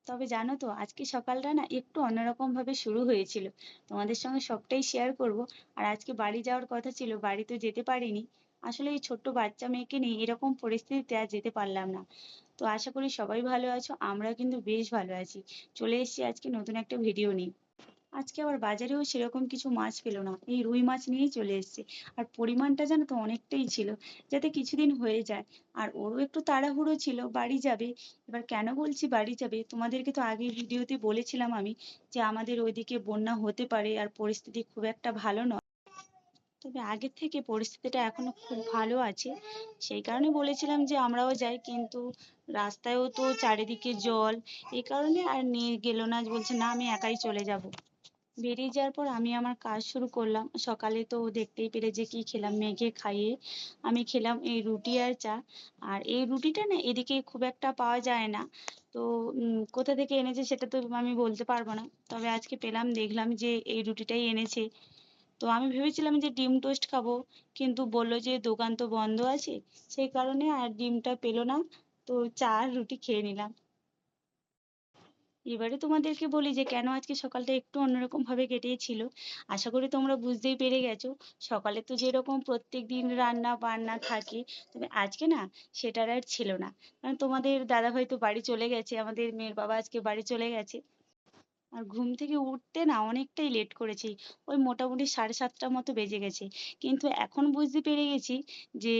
তবে জানো তো আজকে সকালটা না একটু অন্যরকম ভাবে শুরু হয়েছিল। তোমাদের সঙ্গে সবটাই শেয়ার করব। আর আজকে বাড়ি যাওয়ার কথা ছিল, বাড়ি তো যেতে পারিনি। আসলে এই ছোট্ট বাচ্চা মেয়েকে নিয়ে এরকম পরিস্থিতিতে আর যেতে পারলাম না। তো আশা করি সবাই ভালো আছো, আমরা কিন্তু বেশ ভালো আছি। চলে এসেছি আজকে নতুন একটা ভিডিও নিয়ে। আজকে আবার বাজারেও সেরকম কিছু মাছ পেলো না, এই রুই মাছ নিয়েই চলে এসেছে। আর পরিমাণটা জানো তো অনেকটাই ছিল, যাতে কিছুদিন হয়ে যায়। আর ওরও একটু তাড়াহুড়ো ছিল, বাড়ি যাবে। এবার কেন বলছি বাড়ি যাবে, তোমাদেরকে তো আগের ভিডিওতে বলেছিলাম আমি যে আমাদের ওইদিকে বন্যা হতে পারে আর পরিস্থিতি খুব একটা ভালো নয়। তবে আগের থেকে পরিস্থিতিটা এখনো খুব ভালো আছে। সেই কারণে বলেছিলাম যে আমরাও যাই, কিন্তু রাস্তায়ও তো চারিদিকে জল। এই কারণে আর নিয়ে গেল না, বলছে না আমি একাই চলে যাব। বেরিয়ে যাওয়ার পর আমি আমার কাজ শুরু করলাম। সকালে তো দেখতেই পেলে যে কি খেলাম, মেয়েকে খাইয়ে আমি খেলাম এই রুটি আর চা। আর এই রুটিটা না এদিকে খুব একটা পাওয়া যায় না। তো কোথা থেকে এনেছে সেটা তো আমি বলতে পারবো না, তবে আজকে পেলাম, দেখলাম যে এই রুটিটাই এনেছে। তো আমি ভেবেছিলাম যে ডিম টোস্ট খাবো, কিন্তু বললো যে দোকান তো বন্ধ আছে, সেই কারণে আর ডিমটা পেলো না। তো চা আর রুটি খেয়ে নিলাম। এবারে তোমাদেরকে বলি যে কেন আজকে সকালটা একটু অন্যরকম ভাবে কেটেছিল। আশা করি তোমরা বুঝতেই পেরে গেছো। সকালে তো যেরকম প্রত্যেকদিন রান্না বান্না থাকে, তবে আজকে না সেটার আর ছিল না। কারণ তোমাদের দাদাভাই তো বাড়ি চলে গেছে, আমাদের মেয়ের বাবা আজকে বাড়ি চলে গেছে। আর ঘুম থেকে উঠতে না অনেকটাই লেট করেছি, ওই মোটামুটি 7:30টার মতো বেজে গেছে। কিন্তু এখন বুঝতে পেরে গেছি যে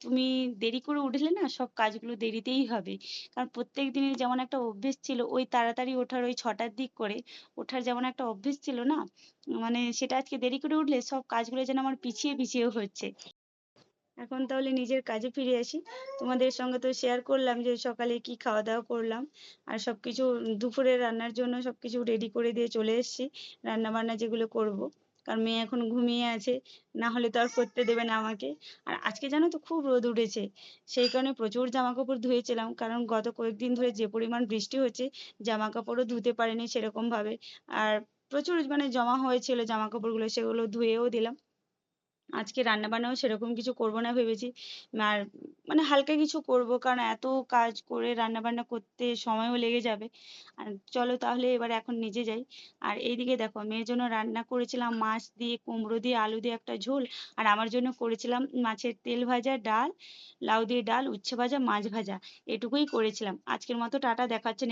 তুমি দেরি করে উঠলে না সব কাজগুলো দেরিতেই হবে। কারণ প্রত্যেক দিনের যেমন একটা অভ্যেস ছিল ওই তাড়াতাড়ি ওঠার, ওই 6টার দিক করে ওঠার যেমন একটা অভ্যেস ছিল না, মানে সেটা আজকে দেরি করে উঠলে সব কাজগুলো যেন আমার পিছিয়ে পিছিয়ে হচ্ছে। এখন তাহলে নিজের কাজে ফিরে আসি। তোমাদের সঙ্গে তো শেয়ার করলাম যে সকালে কি খাওয়া দাওয়া করলাম। আর সবকিছু দুপুরে রান্নার জন্য সবকিছু রেডি করে দিয়ে চলে এসেছি, রান্না বান্না যেগুলো করব। কারণ মেয়ে এখন ঘুমিয়ে আছে, না হলে তো আর করতে দেবে না আমাকে। আর আজকে জানো তো খুব রোদ উঠেছে, সেই কারণে প্রচুর জামা কাপড় ধুয়েছিলাম, কারণ গত কয়েকদিন ধরে যে পরিমাণ বৃষ্টি হচ্ছে জামা কাপড়ও ধুতে পারিনি সেরকম ভাবে। আর প্রচুর মানে জমা হয়েছিল জামা কাপড়গুলো, সেগুলো ধুয়েও দিলাম। আজকে রান্না বান্নাও সেরকম কিছু করব না ভেবেছি। আর মানে হালকা কিছু করব, কারণ এত কাজ করে রান্না বান্না করতে সময়ও লেগে যাবে। আর চলো তাহলে এবার এখন নিজে যাই। আর এইদিকে দেখো মেয়ের জন্য রান্না করেছিলাম মাছ দিয়ে, কুমড়ো দিয়ে, আলু দিয়ে একটা ঝোল। আর আমার জন্য করেছিলাম মাছের তেল ভাজা, ডাল, লাউ দিয়ে ডাল, উচ্ছে ভাজা, মাছ ভাজা। এটুকুই করেছিলাম। আজকের মতো টাটা, দেখা হচ্ছে